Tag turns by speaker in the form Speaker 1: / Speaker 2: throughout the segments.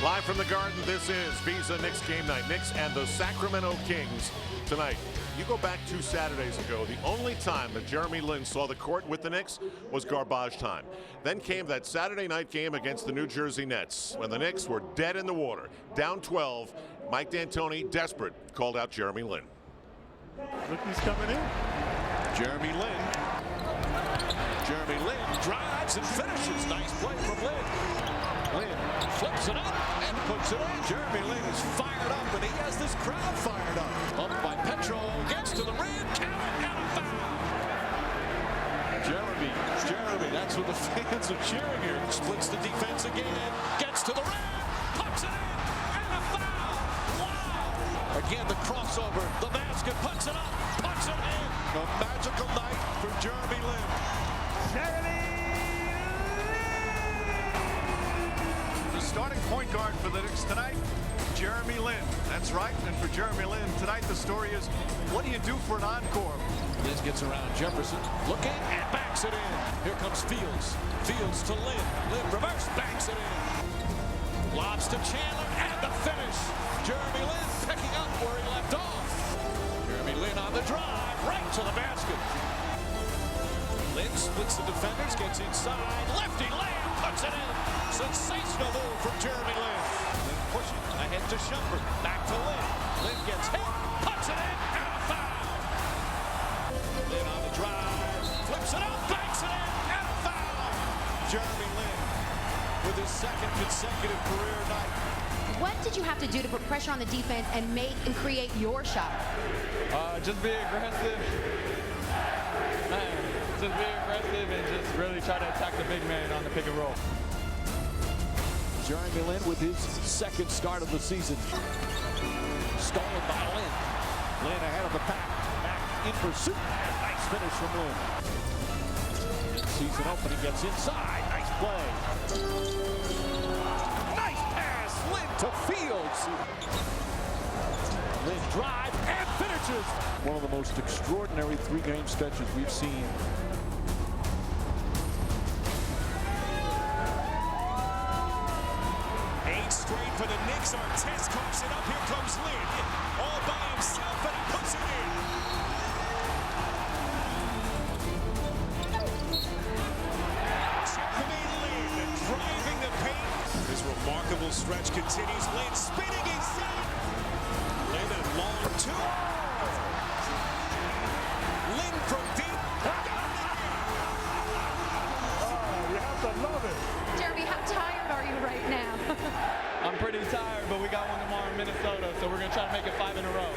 Speaker 1: Live from the Garden, this is Visa Knicks Game Night. Knicks and the Sacramento Kings tonight. You go back 2 Saturdays ago, the only time that Jeremy Lin saw the court with the Knicks was garbage time. Then came that Saturday night game against the New Jersey Nets when the Knicks were dead in the water, down 12. Mike D'Antoni, desperate, called out Jeremy Lin.
Speaker 2: Look who's coming in.
Speaker 3: Jeremy Lin. Jeremy Lin drives and finishes. Nice play from Lin. Lin flips it up and puts it in. Jeremy Lin is fired up, and he has this crowd fired up. Up by Petro, gets to the rim, count it, and a foul. Jeremy, that's what the fans are cheering here. Splits the defense again, gets to the rim, puts it in, and a foul. Wow! Again, the crossover, the basket, puts it up, puts it in. A magical night for Jeremy Lin.
Speaker 2: The starting point guard for the Knicks tonight, Jeremy Lin. That's right, and for Jeremy Lin tonight the story is, what do you do for an encore?
Speaker 3: Liz gets around Jefferson, looking and backs it in. Here comes Fields. Fields to Lin. Lin reverse, backs it in. Lobs to Chandler and the finish. Jeremy Lin picking up where he left off. Jeremy Lin on the drive, right to the basket. Lin splits the defenders, gets inside, lefty layup, puts it in. Sensational move from Jeremy Lin. Lin pushing ahead to Shumpert, back to Lin. Lin gets hit, puts it in, and a foul. Lin on the drive, flips it up, banks it in, and a foul. Jeremy Lin with his second consecutive career night.
Speaker 4: What did you have to do to put pressure on the defense and make and create your shot?
Speaker 5: Just be aggressive. Just be aggressive and just really try to attack the big man on the pick and roll.
Speaker 3: Jeremy Lin with his second start of the season. Stolen by Lin. Lin ahead of the pack. Back in pursuit. Nice finish from Lin. Season opening, gets inside. Nice play. Nice pass. Lin to Fields. Lin drive and finishes. One of the most extraordinary 3-game stretches we've seen.
Speaker 6: Straight for the Knicks. Artest coughs it up. Here comes Lin. All by himself, and he puts it in. Jeremy Lin driving the paint. His remarkable stretch continues. Lin spinning inside. Lin and long two. Lin from deep.
Speaker 2: Oh, you have to love it.
Speaker 4: Jeremy, how tired are you right now?
Speaker 5: I'm pretty tired, but we got one tomorrow in Minnesota, so we're going to try to make it 5 in a row.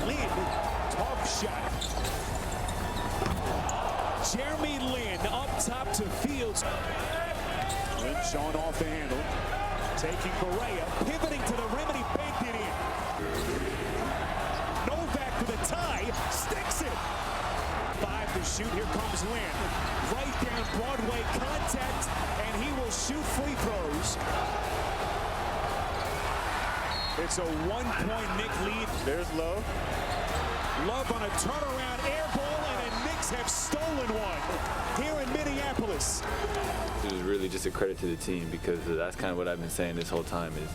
Speaker 6: Lin, tough shot. Jeremy Lin up top to Fields. Lin showing off the handle. Taking Correa, pivoting to the rim, and he baked it in. Novak for the tie, sticks it. 5 to shoot, here comes Lin. Right down Broadway, contact, and he will shoot free throws. It's a 1-point Knick lead.
Speaker 2: There's Love.
Speaker 6: Love on a turnaround air ball, and the Knicks have stolen one here in Minneapolis.
Speaker 7: It was really just a credit to the team, because that's kind of what I've been saying this whole time is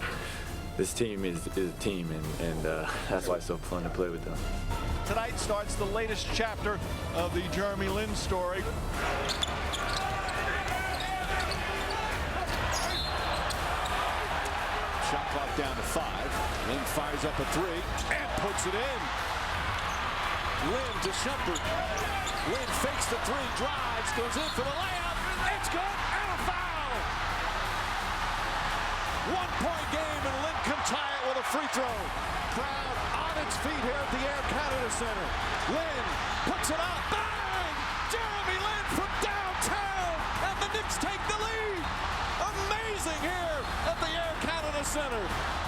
Speaker 7: this team is a team, and that's why it's so fun to play with them.
Speaker 2: Tonight starts the latest chapter of the Jeremy Lin story.
Speaker 6: Shot clock down to 5. Lin fires up a 3 and puts it in. Lin to Shumpert. Lin fakes the 3, drives, goes in for the layup. It's good, and a foul. 1-point game, and Lin can tie it with a free throw. Crowd on its feet here at the Air Canada Center. Lin puts it up. Bang! Jeremy Lin from downtown, and the Knicks take the lead. Amazing here at the Air Canada Center.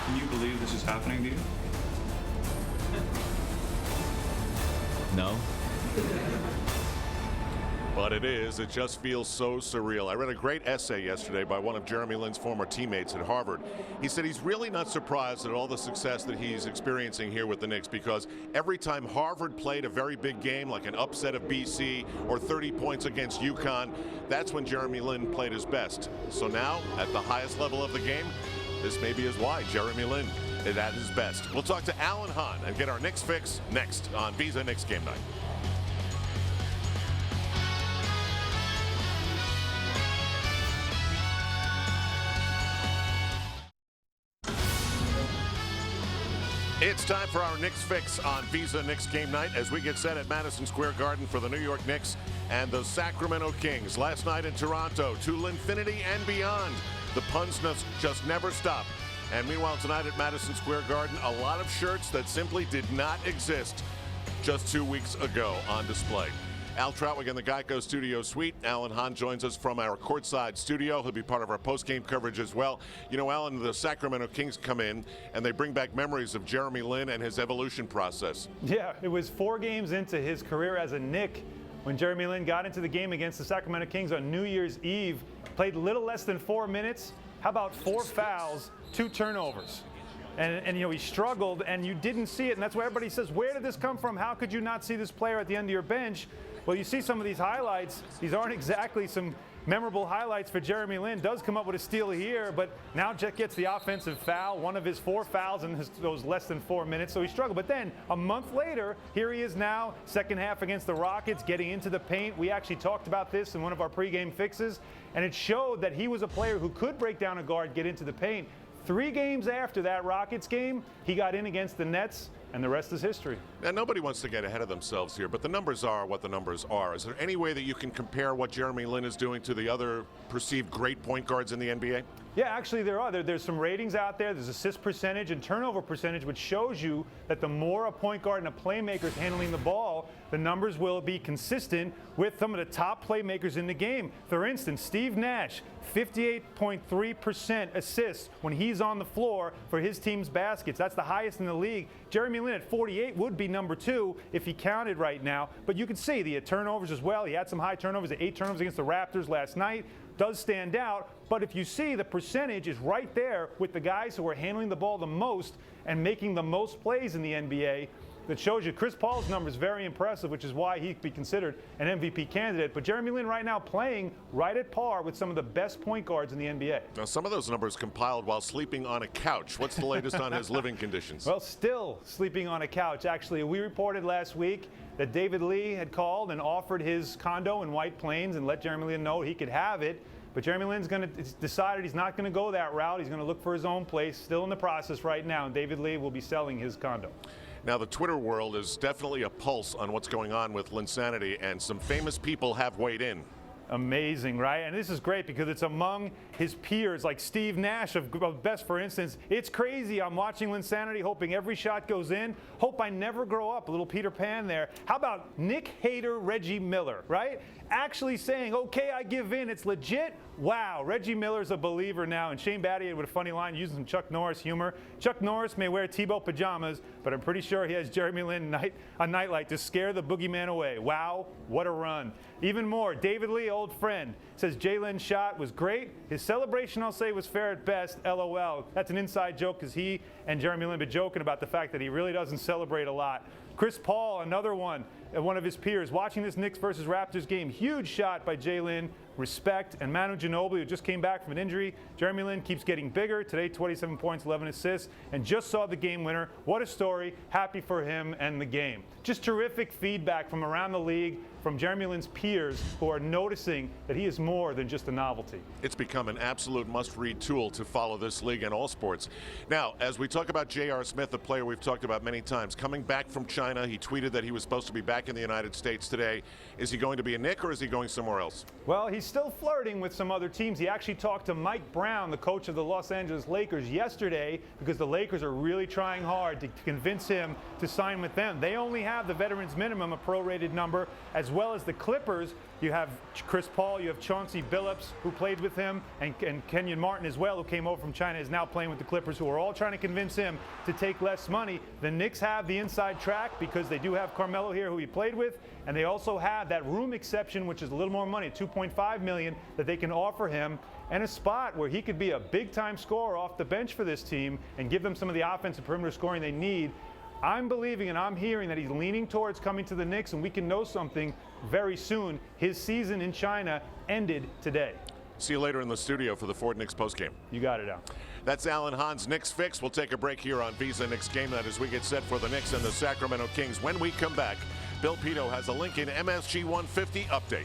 Speaker 8: Can you believe this is happening to you?
Speaker 7: No?
Speaker 1: But it is. It just feels so surreal. I read a great essay yesterday by one of Jeremy Lin's former teammates at Harvard. He said he's really not surprised at all the success that he's experiencing here with the Knicks, because every time Harvard played a very big game, like an upset of BC or 30 points against UConn, that's when Jeremy Lin played his best. So now, at the highest level of the game, this maybe is why Jeremy Lin is at his best. We'll talk to Alan Hahn and get our Knicks fix next on Visa Knicks Game Night. It's time for our Knicks fix on Visa Knicks Game Night as we get set at Madison Square Garden for the New York Knicks and the Sacramento Kings. Last night in Toronto, to Linfinity and beyond. The puns just never stop. And meanwhile, tonight at Madison Square Garden, a lot of shirts that simply did not exist just 2 weeks ago on display. Al Trautwig in the Geico Studio Suite. Alan Hahn joins us from our courtside studio. He'll be part of our post-game coverage as well. You know, Alan, the Sacramento Kings come in and they bring back memories of Jeremy Lin and his evolution process.
Speaker 9: Yeah, it was 4 games into his career as a Knick when Jeremy Lin got into the game against the Sacramento Kings on New Year's Eve. Played little less than 4 minutes. How about 4 fouls, 2 turnovers? And you know, he struggled, and you didn't see it, and that's why everybody says, where did this come from? How could you not see this player at the end of your bench? Well, you see some of these highlights. These aren't exactly some memorable highlights for Jeremy Lin. Does come up with a steal here, but now Jet gets the offensive foul, one of his 4 fouls in those less than 4 minutes, so he struggled. But then a month later, here he is now, second half against the Rockets, getting into the paint. We actually talked about this in one of our pregame fixes, and it showed that he was a player who could break down a guard, get into the paint. 3 games after that Rockets game, he got in against the Nets, and the rest is history.
Speaker 1: Now, nobody wants to get ahead of themselves here, but the numbers are what the numbers are. Is there any way that you can compare what Jeremy Lin is doing to the other perceived great point guards in the NBA?
Speaker 9: Yeah, actually there are. There's some ratings out there. There's assist percentage and turnover percentage, which shows you that the more a point guard and a playmaker is handling the ball, the numbers will be consistent with some of the top playmakers in the game. For instance, Steve Nash, 58.3% assists when he's on the floor for his team's baskets. That's the highest in the league. Jeremy Lin at 48 would be number 2 if he counted right now. But you can see the turnovers as well. He had some high turnovers, 8 turnovers against the Raptors last night. Does stand out, but if you see, the percentage is right there with the guys who are handling the ball the most and making the most plays in the NBA. That shows you Chris Paul's number is very impressive, which is why he'd be considered an MVP candidate. But Jeremy Lin right now playing right at par with some of the best point guards in the NBA.
Speaker 1: Now, some of those numbers compiled while sleeping on a couch. What's the latest on his living conditions?
Speaker 9: Well, still sleeping on a couch. Actually, we reported last week that David Lee had called and offered his condo in White Plains and let Jeremy Lin know he could have it. But Jeremy Lin's decided he's not going to go that route. He's going to look for his own place. Still in the process right now, and David Lee will be selling his condo.
Speaker 1: Now, the Twitter world is definitely a pulse on what's going on with Linsanity, and some famous people have weighed in.
Speaker 9: Amazing, right? And this is great because it's among his peers, like Steve Nash of Best, for instance. It's crazy. I'm watching Linsanity, hoping every shot goes in. Hope I never grow up. A little Peter Pan there. How about Nick Hader, Reggie Miller, right? Actually saying, okay, I give in. It's legit. Wow, Reggie Miller's a believer now. And Shane Battier with a funny line using some Chuck Norris humor. Chuck Norris may wear Tebow pajamas, but I'm pretty sure he has Jeremy Lin on Nightlight to scare the boogeyman away. Wow, what a run. Even more, David Lee, old friend, says Jalen's shot was great. His celebration, I'll say, was fair at best. LOL. That's an inside joke because he and Jeremy Lin been joking about the fact that he really doesn't celebrate a lot. Chris Paul, another one of his peers, watching this Knicks versus Raptors game. Huge shot by Jalen. Respect. And Manu Ginobili, who just came back from an injury. Jeremy Lin keeps getting bigger. Today, 27 points, 11 assists, and just saw the game winner. What a story. Happy for him and the game. Just terrific feedback from around the league, from Jeremy Lin's peers who are noticing that he is more than just a novelty.
Speaker 1: It's become an absolute must-read tool to follow this league and all sports. Now, as we talk about J.R. Smith, a player we've talked about many times, coming back from China, he tweeted that he was supposed to be back in the United States today. Is he going to be a Knick or is he going somewhere else?
Speaker 9: Well, he's still flirting with some other teams. He actually talked to Mike Brown, the coach of the Los Angeles Lakers, yesterday because the Lakers are really trying hard to convince him to sign with them. They only have the veterans minimum, a prorated number, as well as the Clippers. You have Chris Paul, you have Chauncey Billups, who played with him, and Kenyon Martin as well, who came over from China, is now playing with the Clippers, who are all trying to convince him to take less money. The Knicks have the inside track because they do have Carmelo here, who he played with, and they also have that room exception, which is a little more money, $2.5 million, that they can offer him, and a spot where he could be a big-time scorer off the bench for this team and give them some of the offensive perimeter scoring they need. I'm believing and I'm hearing that he's leaning towards coming to the Knicks, and we can know something very soon. His season in China ended today.
Speaker 1: See you later in the studio for the Ford Knicks postgame.
Speaker 9: You got it, Al.
Speaker 1: That's Alan Hahn's Knicks Fix. We'll take a break here on Visa Knicks Game Night as we get set for the Knicks and the Sacramento Kings. When we come back, Bill Pito has a Lincoln MSG 150 update.